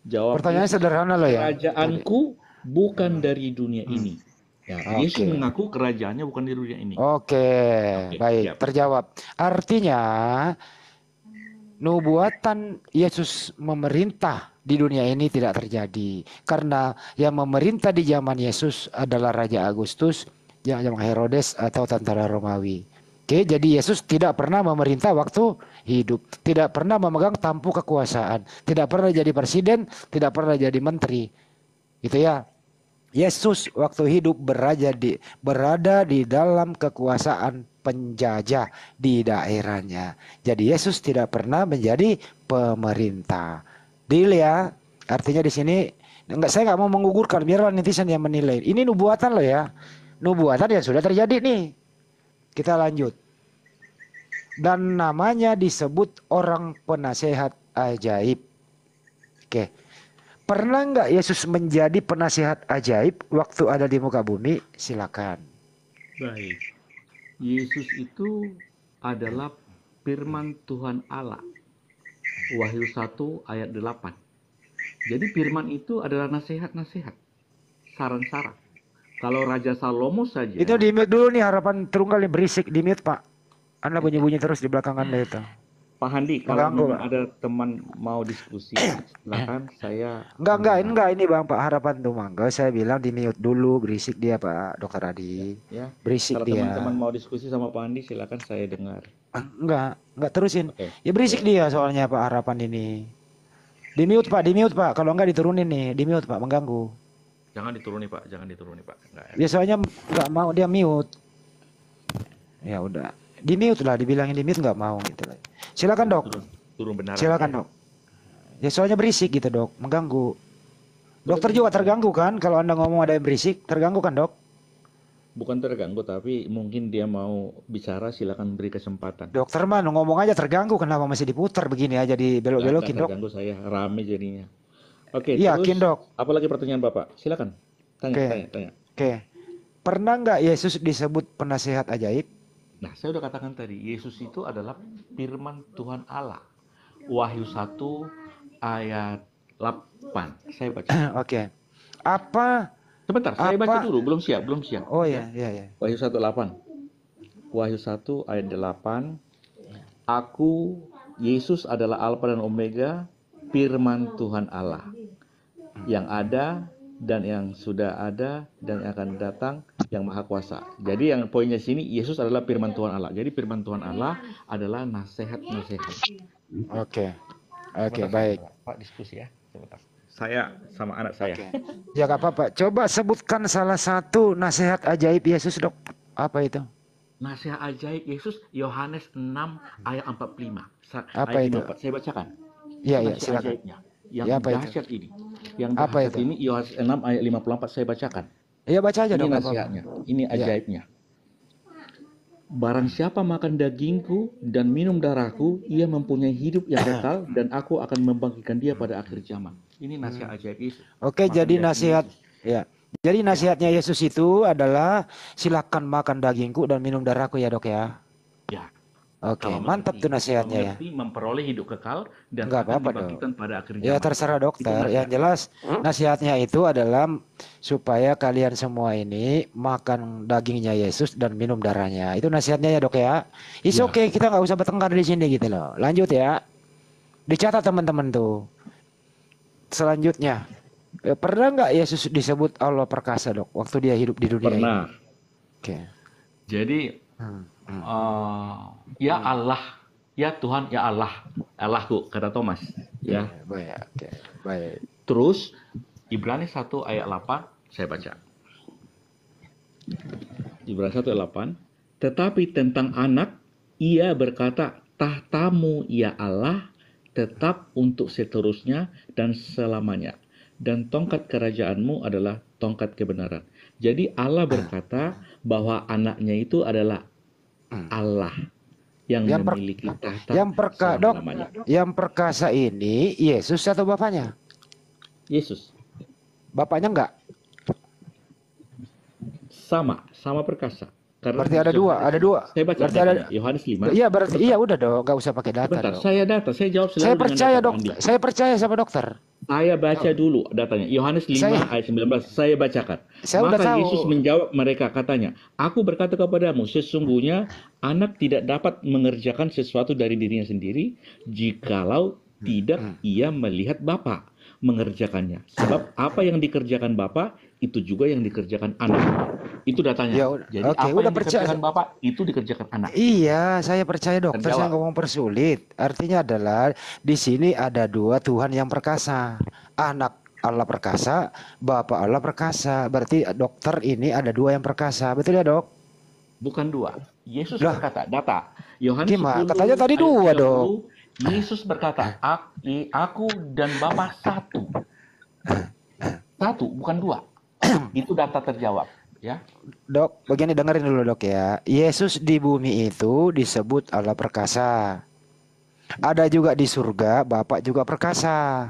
Jawab Pertanyaannya Yesus, sederhana loh ya. kerajaanku bukan dari dunia ini. Ya, Yesus Oke. mengaku kerajaannya bukan dari dunia ini. Oke, Oke, baik, siap. terjawab. Artinya nubuatan Yesus memerintah di dunia ini tidak terjadi karena yang memerintah di zaman Yesus adalah Raja Agustus, yang Herodes atau tentara Romawi. Oke, jadi Yesus tidak pernah memerintah waktu hidup, tidak pernah memegang tampuk kekuasaan, tidak pernah jadi presiden, tidak pernah jadi menteri. Gitu ya. Yesus waktu hidup berada di dalam kekuasaan penjajah di daerahnya. Jadi Yesus tidak pernah menjadi pemerintah. Deal ya. Artinya di sini enggak, saya nggak mau menggugurkan, biarlah netizen yang menilai. Ini nubuatan loh ya. Nubuatan yang sudah terjadi nih. Kita lanjut. Dan namanya disebut orang penasehat ajaib. Oke. Pernah nggak Yesus menjadi penasihat ajaib waktu ada di muka bumi? Silakan. Baik. Yesus itu adalah firman Tuhan Allah. Wahyu 1 ayat 8. Jadi firman itu adalah nasihat-nasihat, saran-saran. Kalau Raja Salomo saja, Itu di mute dulu nih, harapan tunggal yang berisik, di mute Pak. Anda bunyi-bunyi terus di belakang Anda itu. Pak Handi, kalau Mengganggu memang Pak. ada teman mau diskusi, silakan, saya mendengar. Enggak ini Bang Pak, harapan tuh mangga. Saya bilang di mute dulu, berisik dia Pak, Dokter Adi. Ya, Berisik kalau teman-teman dia. mau diskusi sama Pak Handi, silakan saya dengar. Enggak terusin. Oke, Ya berisik ya. dia soalnya Pak, harapan ini. Di mute Pak. Kalau enggak diturunin nih, di mute Pak, mengganggu. Jangan dituruni Pak, jangan dituruni Pak. Enggak Ya enak. soalnya enggak mau dia mute. Ya udah, di mute lah, dibilangin di mute nggak mau gitu lah. Silakan Dok, Turun benaran. silakan Dok. Ya soalnya berisik gitu Dok, mengganggu. Dokter juga terganggu kan kalau Anda ngomong ada yang berisik, terganggu kan Dok? Bukan terganggu, tapi mungkin dia mau bicara, silakan beri kesempatan. Dokter mah ngomong aja terganggu, kenapa masih diputar begini aja dibelok-belokin Nggak Dok? terganggu saya, rame jadinya. Oke, Yakin terus Dok? apalagi pertanyaan Bapak? Silakan, Oke, tanya. oke. Pernah nggak Yesus disebut penasihat ajaib? Nah, saya udah katakan tadi, Yesus itu adalah firman Tuhan Allah. Wahyu 1 ayat 8. Saya baca. Oke. Apa? Sebentar, saya baca Apa? dulu, belum siap. Oh Ya. ya. Wahyu 1:8. Wahyu 1 ayat 8. Aku, Yesus adalah Alfa dan Omega, firman Tuhan Allah, yang ada dan yang sudah ada dan yang akan datang, yang maha kuasa. Jadi yang poinnya sini, Yesus adalah firman Tuhan Allah. Jadi firman Tuhan Allah adalah nasihat-nasihat. Oke, Sebentar, baik. Pak, diskusi ya. Sebentar. Saya sama anak saya. Oke. Ya gak apa-apa. Coba sebutkan salah satu nasihat ajaib Yesus Dok. Apa itu? Nasihat ajaib Yesus, Yohanes 6 ayat 45. Apa Ayat itu? 54. Saya bacakan. Iya, Nasihat silakan. ajaibnya. Yang Ya, apa itu? dahsyat ini. Yang Apa dahsyat itu? ini Yohanes 6 ayat 54 saya bacakan. Iya, baca aja Ini Dok, nggak apa-apa. nasihatnya, ini Iya. ajaibnya. Barang siapa makan dagingku dan minum darahku, ia mempunyai hidup yang kekal dan aku akan membangkitkan dia pada akhir zaman. Ini nasihat ajaib Yesus. Oke, Makan jadi daging nasihat Yesus. ya. Jadi nasihatnya Yesus itu adalah silakan makan dagingku dan minum darahku ya Dok ya. Ya. Oke, Kalau mantap tuh nasihatnya ya. mengerti, memperoleh hidup kekal dan Nggak akan apa-apa, dibangkitkan pada akhir zaman. Ya terserah Itu dokter. nasihat. Yang jelas nasihatnya itu adalah supaya kalian semua ini makan dagingnya Yesus dan minum darahnya. Itu nasihatnya ya Dok ya. It's Ya. okay, kita nggak usah bertengkar di sini gitu loh. Lanjut ya. Dicatat teman-teman tuh. Selanjutnya, pernah nggak Yesus disebut Allah perkasa Dok waktu dia hidup di dunia ini? Pernah. Oke. Jadi ya Allah, ya Tuhan, ya Allah, Allahku, kata Thomas. Ya. Baik, oke. Baik. Terus Ibrani 1 ayat 8 saya baca. Ibrani 1 ayat 8. Tetapi tentang anak, ia berkata, tahtamu ya Allah tetap untuk seterusnya dan selamanya. Dan tongkat kerajaanmu adalah tongkat kebenaran. Jadi Allah berkata bahwa anaknya itu adalah Allah yang memiliki tahta selama-lamanya. Yang perkasa ini Yesus atau bapaknya? Yesus. Bapaknya enggak? Sama perkasa. Karena Berarti ada dua, ada dua. Saya baca Berarti ada. datanya, Yohanes 5. Iya berarti iya udah dong, nggak usah pakai data Sebentar, dong. saya jawab selalu Saya dengan percaya data, Pak dok, Andi. saya percaya sama dokter. Saya baca dulu datanya. Yohanes 5 Saya- ayat 19. Saya bacakan. Saya udah Maka tahu. Yesus menjawab mereka katanya, Aku berkata kepadamu, sesungguhnya anak tidak dapat mengerjakan sesuatu dari dirinya sendiri jikalau tidak ia melihat Bapa mengerjakannya. Sebab apa yang dikerjakan Bapa itu juga yang dikerjakan anak. Itu datanya. Ya udah, Jadi oke, apa udah yang percaya. dikerjakan Bapa itu dikerjakan anak. Iya, saya percaya dokter. Terjawab. Saya nggak mau persulit. Artinya adalah di sini ada dua Tuhan yang perkasa. Anak Allah perkasa, Bapa Allah perkasa. Berarti dokter ini ada dua yang perkasa. Betul ya dok? Bukan dua. Yesus Lah. berkata, data. Yohanes Gimana? 10 Katanya tadi ayat dua, 30, dok. Yesus berkata, Aku dan Bapa satu. Satu, bukan dua. Itu data terjawab. Ya. Dok, begini dengerin dulu dok ya. Yesus di bumi itu disebut Allah perkasa. Ada juga di surga, Bapak juga perkasa.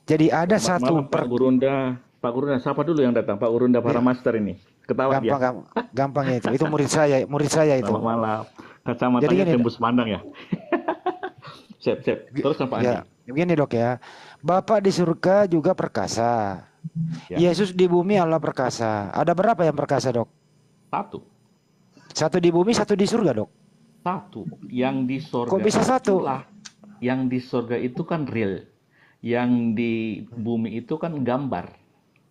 Jadi ada Selamat satu malam, Pak Gurunda. Pak Gurunda, siapa dulu yang datang? Pak Gurunda para master ini. Ketawa dia. gampang ya itu. Itu murid saya itu. Selamat malam. Kacamatanya Jadi gini, tembus pandang ya. Sip. Terus Pak Andi. Ya, begini dok ya. Bapak di surga juga perkasa. Ya. Yesus di bumi Allah perkasa. Ada berapa yang perkasa dok? Satu. Satu di bumi, satu di surga dok. Satu. Yang di surga. Kok bisa satu? Itulah. Yang di surga itu kan real. Yang di bumi itu kan gambar.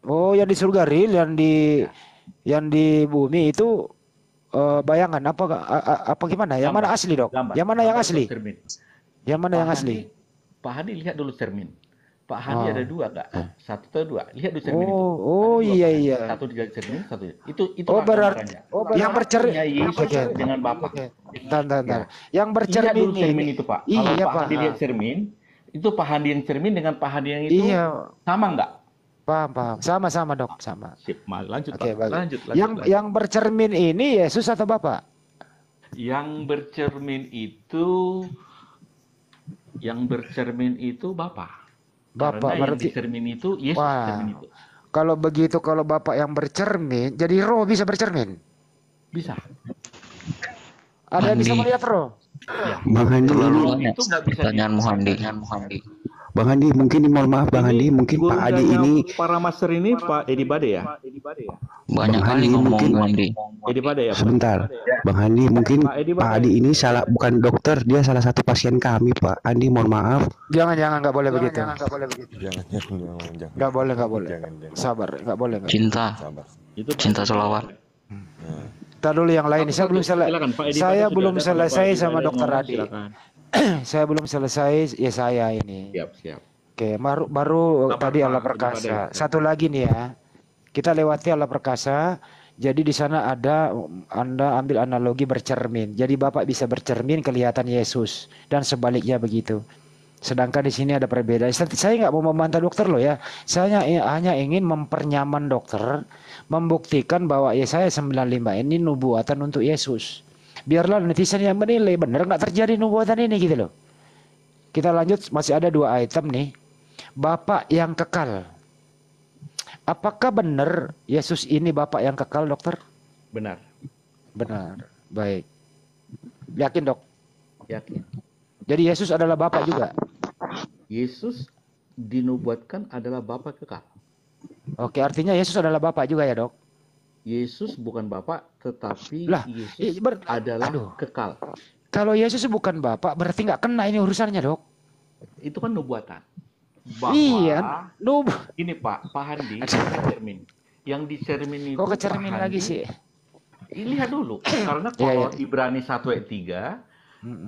Oh, yang di surga real, yang di bumi itu bayangan apa gimana? Yang Gambar. mana asli dok? Gambar. Yang mana yang Gambar asli? atau cermin. Yang mana yang asli? Pak Hadi lihat dulu cermin. Pak Hadi Oh. ada dua nggak? Satu atau dua? Lihat dulu cermin itu. Oh Ada dua, iya Pak. iya. Satu di cermin, satu. Itu Oh gambarannya. yang bercermin. Satunya Yesus Oke. dengan Bapa. Oke. Bentar. Ya. Yang Lihat bercermin dulu cermin ini. itu, Pak. Iya, Kalau Pak Pak. Hadi lihat cermin, itu Pak Hadi yang cermin dengan Pak Hadi yang itu Iya, sama nggak? paham. Sama dok, sama. Sip, lanjut Oke, Pak. bagus. Lanjut. Yang bercermin ini Yesus atau Bapak? Yang bercermin itu Bapa. Bapak Karena yang berarti. di cermin itu Yesus Wah. cermin itu. Kalau begitu, kalau Bapak yang bercermin, jadi roh bisa bercermin. Bisa. Ada yang bisa Andi. melihat roh. Ya. Bang Andi Roh ini, itu nggak bisa pertanyaan dilihat. Muhandi. Bang Andi, mungkin mohon maaf Bang Andi, mungkin Pak Adi ini para master ini Pak Edi Bade ya? banyak Iya, kali kan ngomong gitu. Bang Andi. Edi Bade ya, Pak? Sebentar, Bang Andi, mungkin Pak Edi Pak Bade. Adi ini bukan dokter, dia salah satu pasien kami Pak. Andi mohon maaf. Jangan, nggak boleh begitu. Jangan. Nggak boleh. Jangan. Sabar, nggak boleh. Cinta, Sabar. Itu Pak cinta Edi Bade. selawat. Ntar dulu yang lain. Saya belum Silakan, Pak Edi Bade Saya sudah belum datang, selesai Pak Edi sama Bade dokter ngomong, Adi. silakan. Saya belum selesai. Ya saya ini. Siap. Oke, baru Sabar, tadi Pak Allah Edi perkasa. Bade. Satu lagi nih ya. Kita lewati Allah perkasa. Jadi di sana ada Anda ambil analogi bercermin. Jadi Bapak bisa bercermin kelihatan Yesus dan sebaliknya begitu. Sedangkan di sini ada perbedaan. Saya nggak mau membantah dokter loh ya. Saya hanya ingin mempernyaman dokter, membuktikan bahwa Yesaya 95 ini nubuatan untuk Yesus. Biarlah netizen yang menilai benar nggak terjadi nubuatan ini gitu loh. Kita lanjut, masih ada dua item nih. Bapak yang kekal. Apakah benar Yesus ini Bapak yang kekal, dokter? Benar. Benar. Baik. Yakin, dok? Yakin. Jadi Yesus adalah Bapak juga. Yesus dinubuatkan adalah Bapa kekal. Oke, artinya Yesus adalah Bapak juga ya, dok? Yesus bukan Bapa, tetapi Lah, Yesus adalah aduh. kekal. Kalau Yesus bukan Bapak, berarti nggak kena ini urusannya, dok? Itu kan nubuatan. Bahwa Iya, ini Pak Handi cermin. Yang di cermin itu kok ke cermin Pak lagi Handi, sih? Lihat dulu. Karena Iya, kalau Ibrani 1 ayat 3,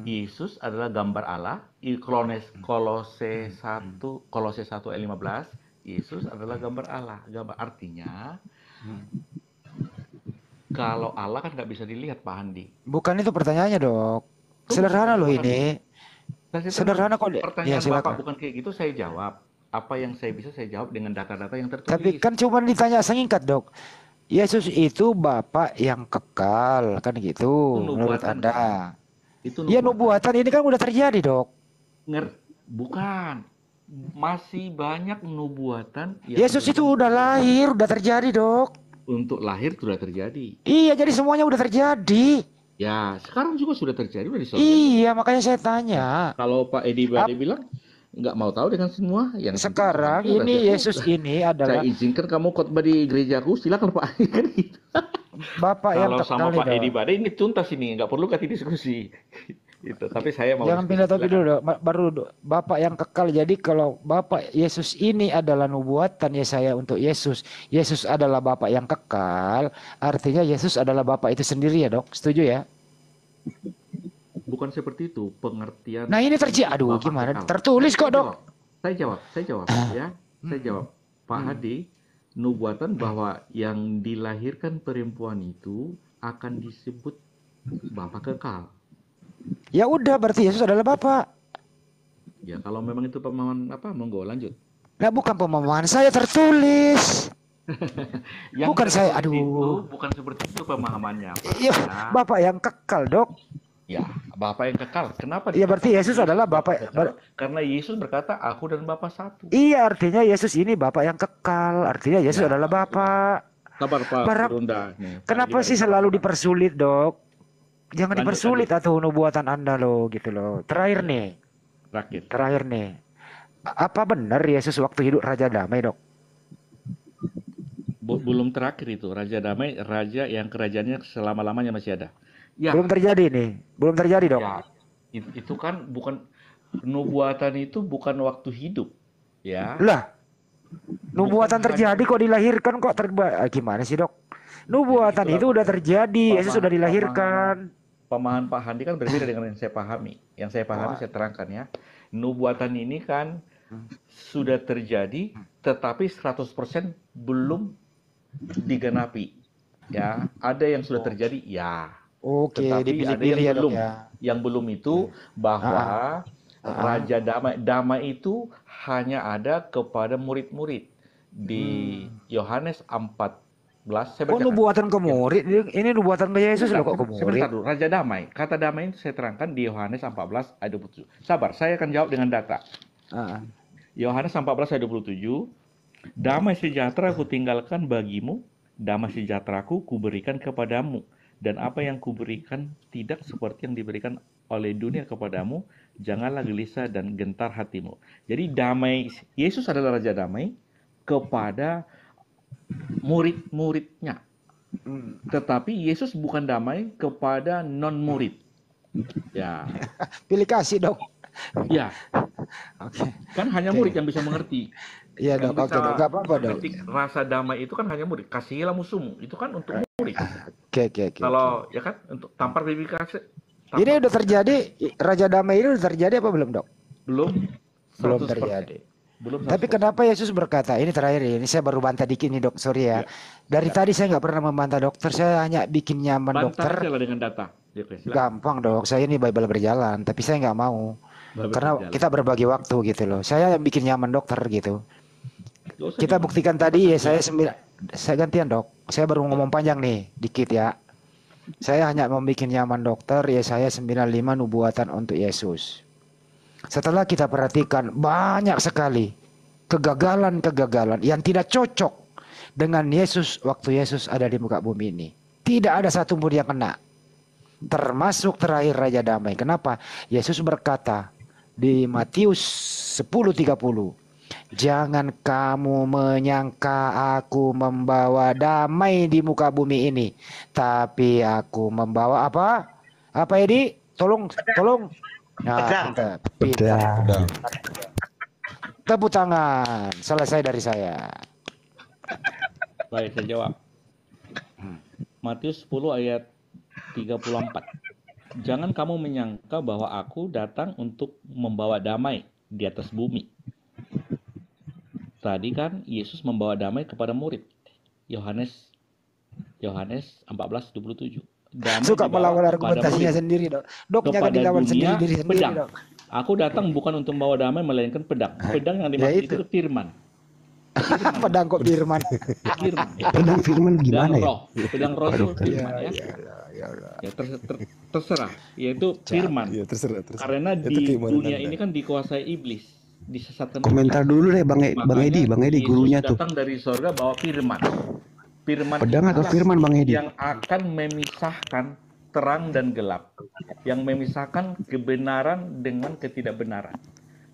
Yesus adalah gambar Allah. Kolose 1 ayat 15, Yesus adalah gambar Allah. Gambar artinya kalau Allah kan nggak bisa dilihat Pak Handi. Bukan itu pertanyaannya, dok. Sederhana loh ini. Sederhana kok. Pertanyaan Ya, silakan. Bapak bukan kayak gitu, saya jawab. Apa yang saya bisa saya jawab dengan data-data yang tertulis. Tapi kan cuma ditanya singkat, dok. Yesus itu Bapak yang kekal, kan gitu Itu menurut nubuatan, Anda. Itu Iya, nubuatan ini kan udah terjadi, dok. Bukan. Masih banyak nubuatan yang Yesus itu udah lahir, udah terjadi, dok. untuk lahir sudah terjadi. Iya, jadi semuanya udah terjadi. Ya, sekarang juga sudah terjadi, udah di sorga. Iya, makanya saya tanya. Kalau Pak Edi Bade bilang nggak mau tahu dengan semua yang Sekarang penting ini rahasia Yesus surga. ini Saya adalah izinkan kamu khotbah di gerejaku, silakan Pak. Kan gitu. Bapak yang Kalau sama kekal Pak itu. Edi Bade ini tuntas ini, nggak perlu kasih diskusi. Itu. Tapi saya mau Jangan diskusi, pindah topik silakan. dulu, Dok. Baru Dok. Bapak yang kekal. Jadi kalau Bapak Yesus ini adalah nubuatan Yesaya untuk Yesus, Yesus adalah Bapak yang kekal, artinya Yesus adalah Bapak itu sendiri ya, Dok. Setuju ya? Bukan seperti itu pengertian. Nah, ini terjadi. Aduh, Bapak gimana? kekal. Tertulis kok, Dok. Saya jawab ya. Saya jawab. Pak Hadi, nubuatan bahwa yang dilahirkan perempuan itu akan disebut Bapak kekal. Ya udah, berarti Yesus adalah Bapak. Ya, kalau memang itu pemahaman monggo lanjut. Nah, bukan pemahaman saya tertulis. Yang Bukan saya, seperti aduh. itu, bukan seperti itu pemahamannya. Pak. Iya, Bapak yang kekal, Dok. Ya, Bapak yang kekal. Kenapa? Iya, berarti Yesus adalah Bapak. Karena Yesus berkata, aku dan Bapak satu. Iya, artinya Yesus ini Bapak yang kekal. Artinya Yesus adalah Bapak. Sabar Pak Barang- Runda. Nih, Kenapa Pak sih Edi, selalu sabar. dipersulit, Dok? Jangan Lanjut, dipersulit atau nubuatan Anda loh, gitu loh. Terakhir nih. Apa benar Yesus waktu hidup Raja Damai, Dok? Belum terakhir itu, Raja Damai, raja yang kerajaannya selama-lamanya masih ada. Ya, Belum terjadi nih. Belum terjadi, Dok. ya, itu kan bukan nubuatan, itu bukan waktu hidup. Ya. Lah, nubuatan Bukan terjadi hanya- kok dilahirkan kok gimana sih, Dok? Nubuatan Ya, itu itulah udah terjadi, Yesus sudah dilahirkan. Pemahaman Pak Handi kan berbeda dengan yang saya pahami. Yang saya pahami saya terangkan ya. Nubuatan ini kan sudah terjadi, tetapi 100% belum digenapi. Ya, ada yang sudah terjadi, ya. Oke, Tetapi ada dipilih-pilih yang ya, Dok belum. ya. Yang belum itu bahwa Raja Damai itu hanya ada kepada murid-murid di Yohanes 14. Saya Kok bacakan. nubuatan ke murid? Ini nubuatan ke Yesus loh kok ke murid. Sebentar dulu, Raja Damai. Kata damai itu saya terangkan di Yohanes 14 ayat 27. Sabar, saya akan jawab dengan data. Ah, Yohanes 14 ayat 27. Damai sejahtera ku tinggalkan bagimu, damai sejahteraku kuberikan kepadamu. Dan apa yang kuberikan tidak seperti yang diberikan oleh dunia kepadamu. Janganlah gelisah dan gentar hatimu. Jadi damai, Yesus adalah Raja Damai kepada murid-muridnya. Tetapi Yesus bukan damai kepada non-murid. Ya, Pilih kasih, Dok. ya, Oke. kan hanya murid yang bisa mengerti. Iya, Yang Dok. Oke, bisa Dok. Gak apa-apa, Dok. mengerti rasa damai itu kan hanya murid. Kasihilah musuhmu, itu kan untuk murid. Oke. Kalau ya kan untuk tampar baby kasih. Ini udah terjadi, Raja Damai ini udah terjadi apa belum, Dok? belum Belum 100%. terjadi. Belum Tapi 100%. kenapa Yesus berkata, ini terakhir ini saya baru bantah dikit nih, Dok, sorry ya. Dari tadi saya nggak pernah membantah dokter, saya hanya bikin nyaman Bantah dokter. aja lah dengan data. Ya, oke, silakan. Gampang, Dok, saya ini Bible berjalan, tapi saya nggak mau. Bible Karena berjalan. kita berbagi waktu gitu loh. Saya bikin nyaman dokter gitu. Nggak usah Kita dibantu. buktikan tadi ya, saya gantian, Dok. Saya baru ngomong panjang nih, dikit ya. Saya hanya membuat nyaman dokter, ya saya 95 nubuatan untuk Yesus. Setelah kita perhatikan banyak sekali kegagalan-kegagalan yang tidak cocok dengan Yesus waktu Yesus ada di muka bumi ini. Tidak ada satu pun yang kena. Termasuk terakhir Raja Damai. Kenapa? Yesus berkata di Matius 10:30, jangan kamu menyangka aku membawa damai di muka bumi ini, tapi aku membawa apa? Apa Edi? Tolong. Nah, Pedang. tepuk tangan. Selesai dari saya. Baik, saya jawab. Matius 10 ayat 34. Jangan kamu menyangka bahwa aku datang untuk membawa damai di atas bumi. Tadi kan Yesus membawa damai kepada murid. Yohanes 14:27. Damai Suka dibawa melawan kepada argumentasinya murid. sendiri, Dok. Dok jangan Kepada dilawan dunia, sendiri diri sendiri, pedang. Dok. Aku datang bukan untuk membawa damai, melainkan pedang. Pedang yang dimaksud itu. itu firman. Pedang kok Firman. Firman. Pedang firman Pedang gimana ya? roh. Pedang roh itu firman ya. Ya. Ya, terserah, yaitu firman. Iya, terserah. Karena Itu di keimanan dunia Anda. ini kan dikuasai iblis, disesatkan. Komentar dulu deh Bang Edi, Makanya Bang Edi Yesus gurunya tuh. datang dari sorga bawa firman. Firman Pedang atau itulah firman Bang Edi? yang akan memisahkan terang dan gelap, yang memisahkan kebenaran dengan ketidakbenaran.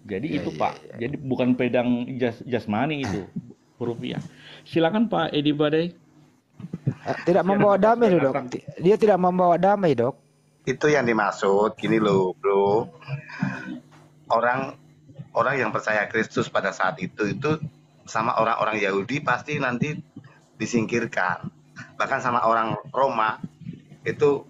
Jadi itu Pak, jadi bukan pedang jasmani itu, rupiah. Silakan Pak Edi Badai. Tidak membawa damai loh, Dok. Dia tidak membawa damai, Dok. Itu yang dimaksud gini loh bro, orang yang percaya Kristus pada saat itu sama orang-orang Yahudi pasti nanti disingkirkan, bahkan sama orang Roma itu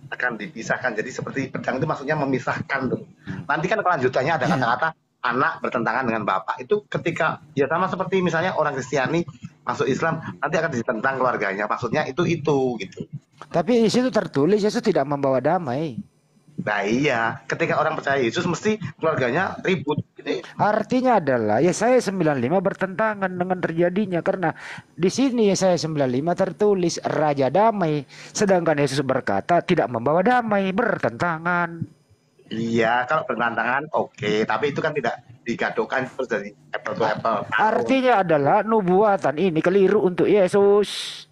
akan dipisahkan. Jadi seperti pedang itu maksudnya memisahkan tuh. Nanti kan kelanjutannya ada kata-kata anak bertentangan dengan bapak, itu ketika ya sama seperti misalnya orang Kristiani masuk Islam nanti akan ditentang keluarganya, maksudnya itu gitu. Tapi di situ tertulis Yesus tidak membawa damai. Nah iya, ketika orang percaya Yesus mesti keluarganya ribut. Artinya adalah Yesaya 95 bertentangan dengan terjadinya, karena di sini Yesaya 95 tertulis Raja Damai, sedangkan Yesus berkata tidak membawa damai, bertentangan. Iya, kalau bertentangan oke, tapi itu kan tidak digaduhkan terus dari apple to apple. Artinya adalah nubuatan ini keliru untuk Yesus.